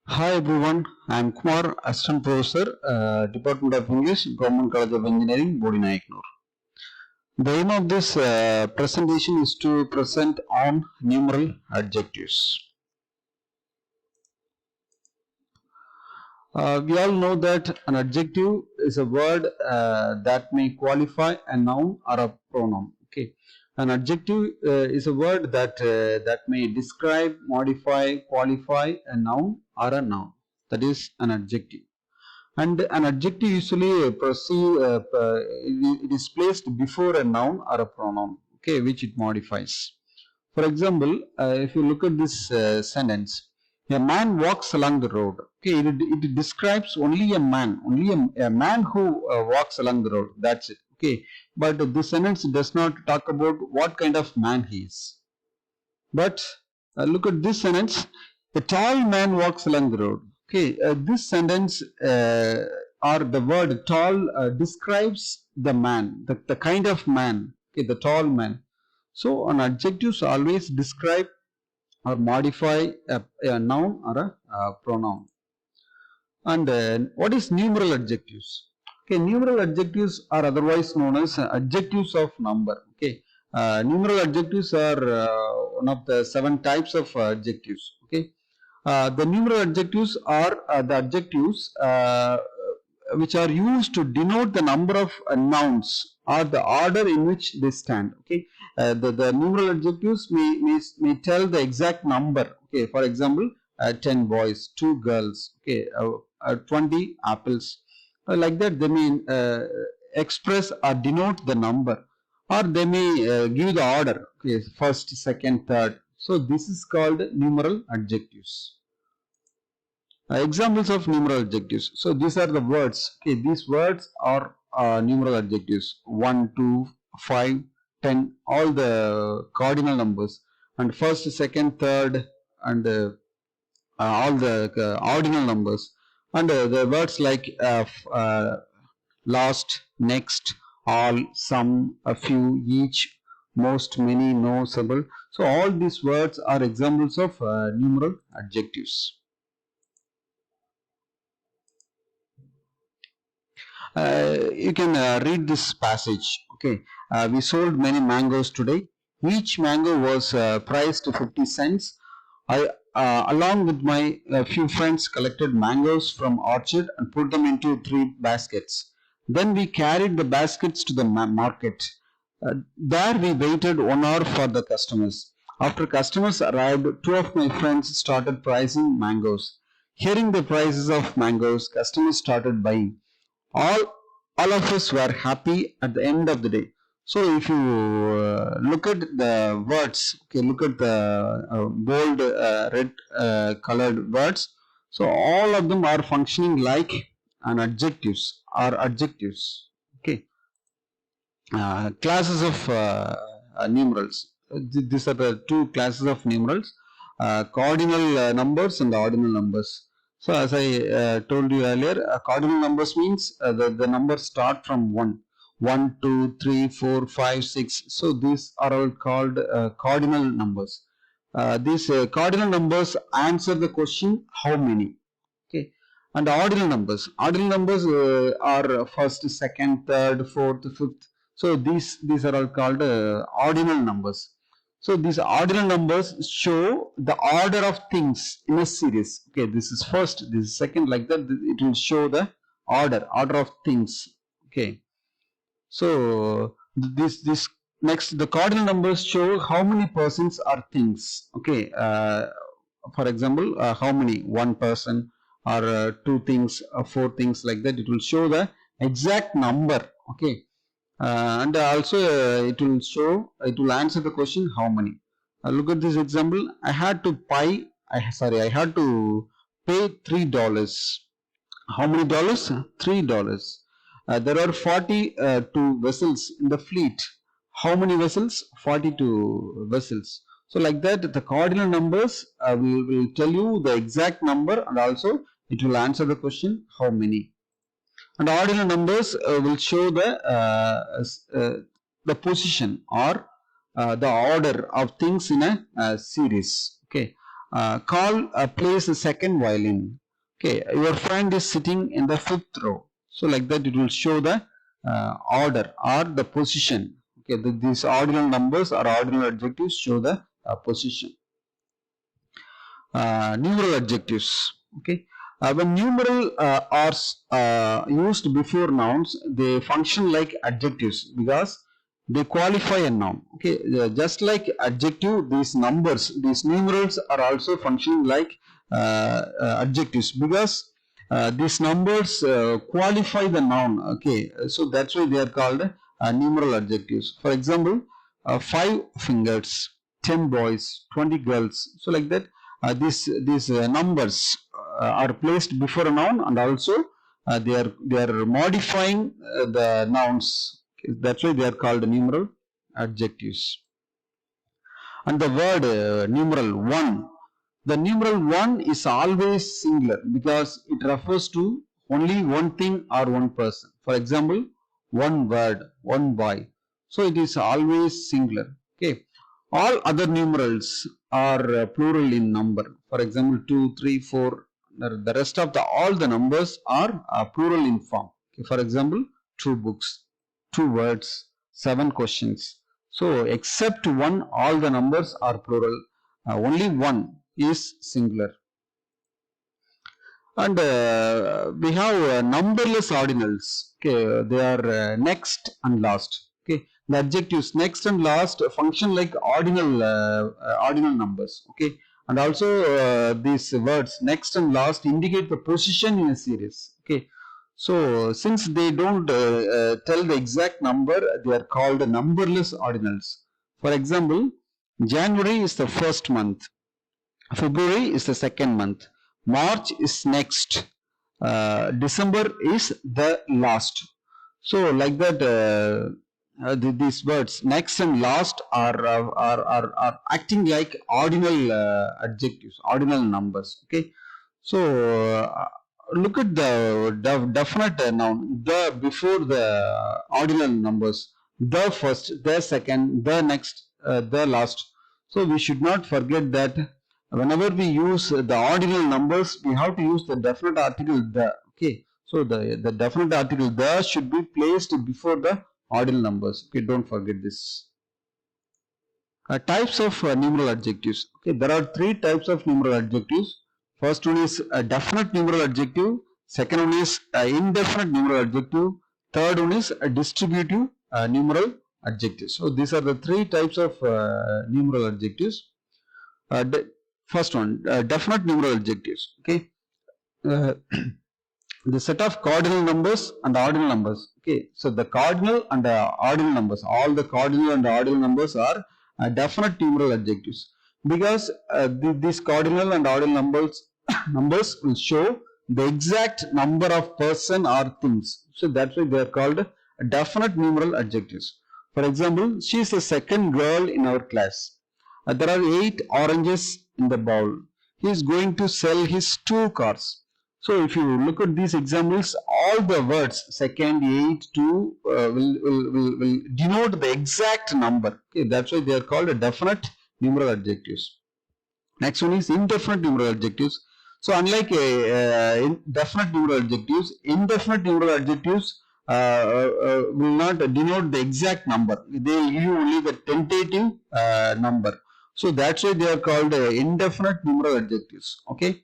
Hi everyone, I am Kumar, Assistant Professor, Department of English, Government College of Engineering, Bodinaiknur. The aim of this presentation is to present on numeral adjectives. We all know that an adjective is a word that may qualify a noun or a pronoun. Okay, an adjective is a word that may describe, modify, qualify a noun or a noun. That is an adjective. And an adjective usually it is placed before a noun or a pronoun, okay, which it modifies. For example, if you look at this sentence, a man walks along the road. Okay, it describes only a man, a man who walks along the road, that's it. Okay, but this sentence does not talk about what kind of man he is. But look at this sentence. A tall man walks along the road. Okay, this sentence or the word tall describes the man, the kind of man, okay, the tall man. So, an adjectives always describe or modify a noun or a pronoun. And what is numeral adjectives? Okay, numeral adjectives are otherwise known as adjectives of number. Okay, numeral adjectives are one of the 7 types of adjectives. Okay, the numeral adjectives are the adjectives which are used to denote the number of nouns or the order in which they stand. Okay, the numeral adjectives may tell the exact number. Okay, for example, 10 boys, 2 girls. Okay, 20 apples. Like that, they may express or denote the number, or they may give the order. Okay, first, second, third. So this is called numeral adjectives. Examples of numeral adjectives. So these are the words. Okay, these words are numeral adjectives. 1, 2, 5, 10, all the cardinal numbers. And first, second, third, and all the ordinal numbers. And the words like last, next, all, some, a few, each, most, many, no, several. So all these words are examples of numeral adjectives. You can read this passage. Okay, we sold many mangoes today. Each mango was priced 50 cents. I, along with my few friends, collected mangoes from orchard and put them into 3 baskets. Then we carried the baskets to the market. There we waited 1 hour for the customers. After customers arrived, 2 of my friends started pricing mangoes. Hearing the prices of mangoes, customers started buying. all all of us were happy at the end of the day. So if you look at the words, okay, look at the bold red colored words. So all of them are functioning like an adjectives or adjectives. Okay, classes of numerals. These are the 2 classes of numerals, cardinal numbers and ordinal numbers. So as I told you earlier, cardinal numbers means the numbers start from 1. 1, 2, 3, 4, 5, 6. So these are all called cardinal numbers. These cardinal numbers answer the question how many. Okay, and ordinal numbers. Ordinal numbers are first, second, third, fourth, fifth. So these are all called ordinal numbers. So these ordinal numbers show the order of things in a series. Okay, this is first, this is second, like that. It will show the order of things. Okay, so this next, the cardinal numbers show how many persons or things. Okay, for example, how many, 1 person, or 2 things, 4 things, like that. It will show the exact number. Okay, and also it will answer the question how many. Look at this example. I had to pay $3. How many dollars? $3. There are 42 vessels in the fleet. How many vessels? 42 vessels. So like that, the cardinal numbers will tell you the exact number, and also it will answer the question how many. And ordinal numbers will show the position or the order of things in a series. Okay, Carl plays the second violin. Okay, your friend is sitting in the fifth row. So like that, it will show the order or the position. Okay, these ordinal numbers or ordinal adjectives show the position. Numeral adjectives. Okay, when numeral are used before nouns, they function like adjectives because they qualify a noun. Okay, just like adjective, these numbers, these numerals are also functioning like adjectives because these numbers qualify the noun. Okay, so that's why they are called numeral adjectives. For example, 5 fingers, 10 boys, 20 girls. So like that, these numbers are placed before a noun, and also they are modifying the nouns. That's why they are called numeral adjectives. And the word numeral 1, the numeral 1 is always singular because it refers to only one thing or one person. For example, one word, one boy. So it is always singular. Okay. All other numerals are plural in number. For example, 2, 3, 4. The rest of all the numbers are plural in form. Okay. For example, 2 books, 2 words, 7 questions. So except one, all the numbers are plural. Only one is singular. And we have numberless ordinals. Okay, they are next and last. Okay, the adjectives next and last function like ordinal numbers. Okay, and also these words next and last indicate the position in a series. Okay, so since they don't tell the exact number, they are called numberless ordinals. For example, January is the first month. February is the second month. March is next. December is the last. So like that, these words next and last are acting like ordinal adjectives, ordinal numbers. Okay. So look at the definite noun, the before the ordinal numbers, the first, the second, the next, the last. So we should not forget that whenever we use the ordinal numbers, we have to use the definite article the. Okay, so the definite article the should be placed before the ordinal numbers. Okay, don't forget this. Types of numeral adjectives. Okay, there are 3 types of numeral adjectives. First one is a definite numeral adjective. Second one is indefinite numeral adjective. Third one is a distributive numeral adjective. So these are the 3 types of numeral adjectives. First one, definite numeral adjectives. Okay, the set of cardinal numbers and ordinal numbers. Okay, so the cardinal and ordinal numbers, all the cardinal and ordinal numbers are definite numeral adjectives because these cardinal and ordinal numbers will show the exact number of person or things. So that's why they are called definite numeral adjectives. For example, she is the second girl in our class. There are 8 oranges in the bowl. He is going to sell his 2 cars. So if you look at these examples, all the words second, 8, 2 will denote the exact number. Okay, that's why they are called definite numeral adjectives. Next one is indefinite numeral adjectives. So unlike definite numeral adjectives, indefinite numeral adjectives will not denote the exact number. They give only the tentative number. So that's why they are called indefinite numeral adjectives. Okay.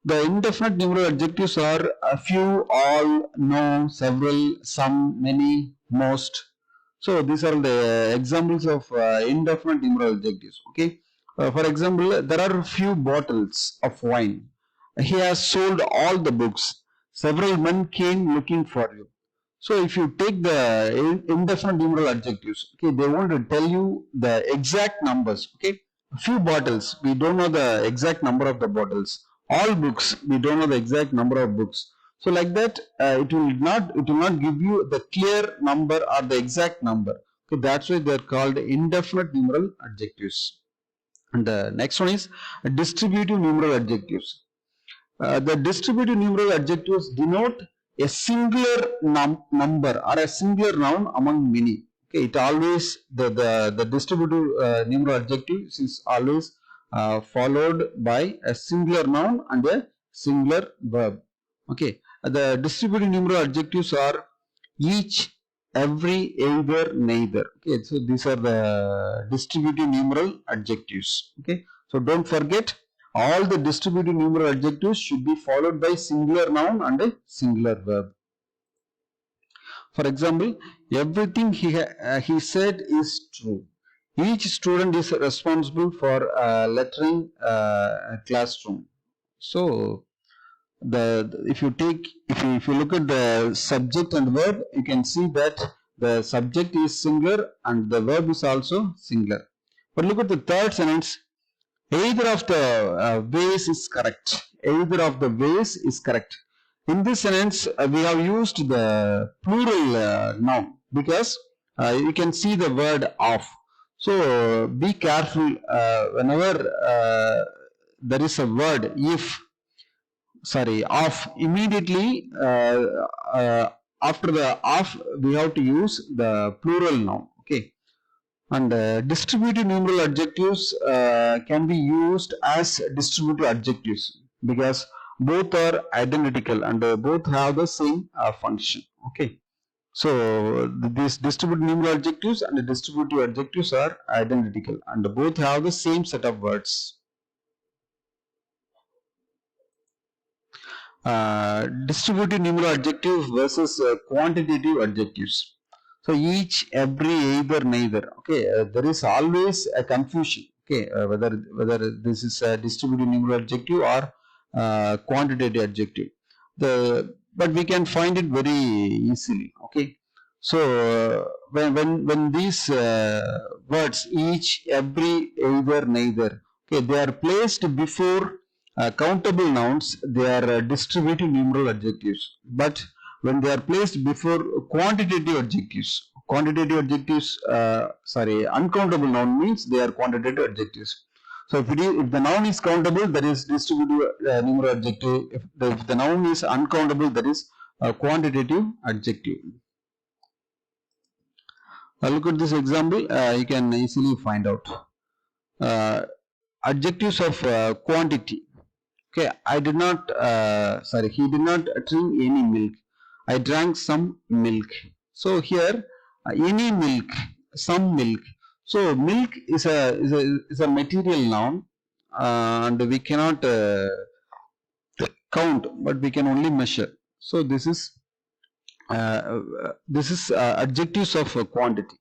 The indefinite numeral adjectives are a few, all, no, several, some, many, most. So these are the examples of indefinite numeral adjectives. Okay. For example, there are few bottles of wine. He has sold all the books. Several men came looking for you. So if you take the indefinite numeral adjectives, okay, they won't tell you the exact numbers. Okay, a few bottles, we don't know the exact number of the bottles. All books, we don't know the exact number of books. So like that, it will not give you the clear number or the exact number. Okay, that's why they are called indefinite numeral adjectives. And the next one is distributive numeral adjectives. The distributive numeral adjectives denote a singular number or a singular noun among many. Okay, it always the distributive numeral adjective is always followed by a singular noun and a singular verb. Okay, the distributive numeral adjectives are each, every, either, neither. Okay, so these are the distributive numeral adjectives. Okay, so don't forget, all the distributive numeral adjectives should be followed by singular noun and a singular verb. For example, everything he said is true. Each student is responsible for lettering a classroom. So if you look at the subject and verb, you can see that the subject is singular and the verb is also singular. But look at the third sentence. Either of the ways is correct. Either of the ways is correct. In this sentence, we have used the plural noun because you can see the word of. So be careful whenever there is a word of, immediately after the of we have to use the plural noun. Okay. And distributive numeral adjectives can be used as distributive adjectives because both are identical and both have the same function. Okay. So these distributive numeral adjectives and the distributive adjectives are identical and both have the same set of words. Distributive numeral adjectives versus quantitative adjectives. So each, every, either, neither. Okay, there is always a confusion. Okay, whether this is a distributive numeral adjective or quantitative adjective. But we can find it very easily. Okay, so when these words each, every, either, neither. Okay, they are placed before countable nouns, they are distributive numeral adjectives. But when they are placed before quantitative adjectives, uncountable noun means they are quantitative adjectives. So if the noun is countable, that is distributive numeral adjective. If the noun is uncountable, that is quantitative adjective. Look at this example, you can easily find out. Adjectives of quantity. Okay, he did not drink any milk. I drank some milk. So here, any milk, some milk. So milk is a material noun, and we cannot count, but we can only measure. So this is adjectives of quantity.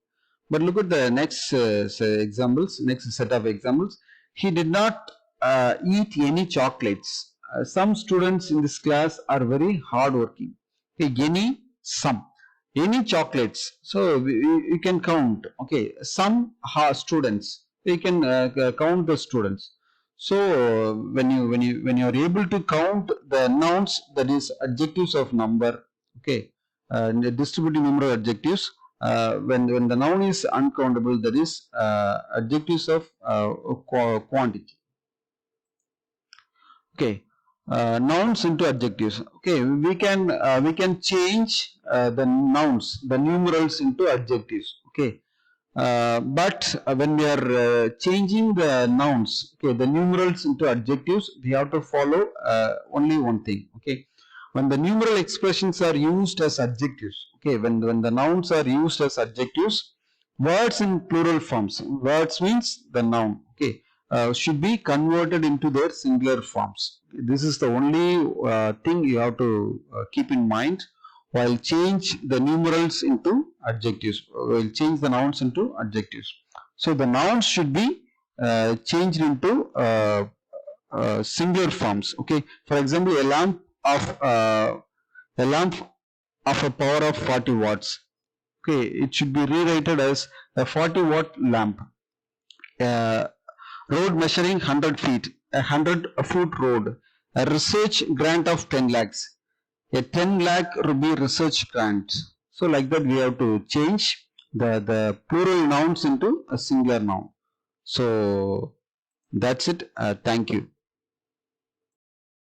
But look at the next next set of examples. He did not eat any chocolates. Some students in this class are very hardworking. Okay, any chocolates. So we can count. Okay, some students. We can count the students. So when you are able to count the nouns, that is adjectives of number. Okay, distributive numeral adjectives. When the noun is uncountable, that is adjectives of quantity. Okay, nouns into adjectives. Okay, we can change the nouns, the numerals into adjectives. Okay, but when we are changing the nouns, okay, the numerals into adjectives, we have to follow only one thing. Okay, when the numeral expressions are used as adjectives, okay, when the nouns are used as adjectives, words in plural forms, words means the noun, okay, should be converted into their singular forms. This is the only thing you have to keep in mind while change the numerals into adjectives, while change the nouns into adjectives. So the nouns should be changed into singular forms. Okay, for example, a lamp of a power of 40 watts. Okay, it should be rewritten as a 40-watt lamp. Road measuring 100 feet, a 100-foot road, a research grant of 10 lakhs, a 10 lakh rupee research grant. So like that we have to change the plural nouns into a singular noun. So that's it. Thank you.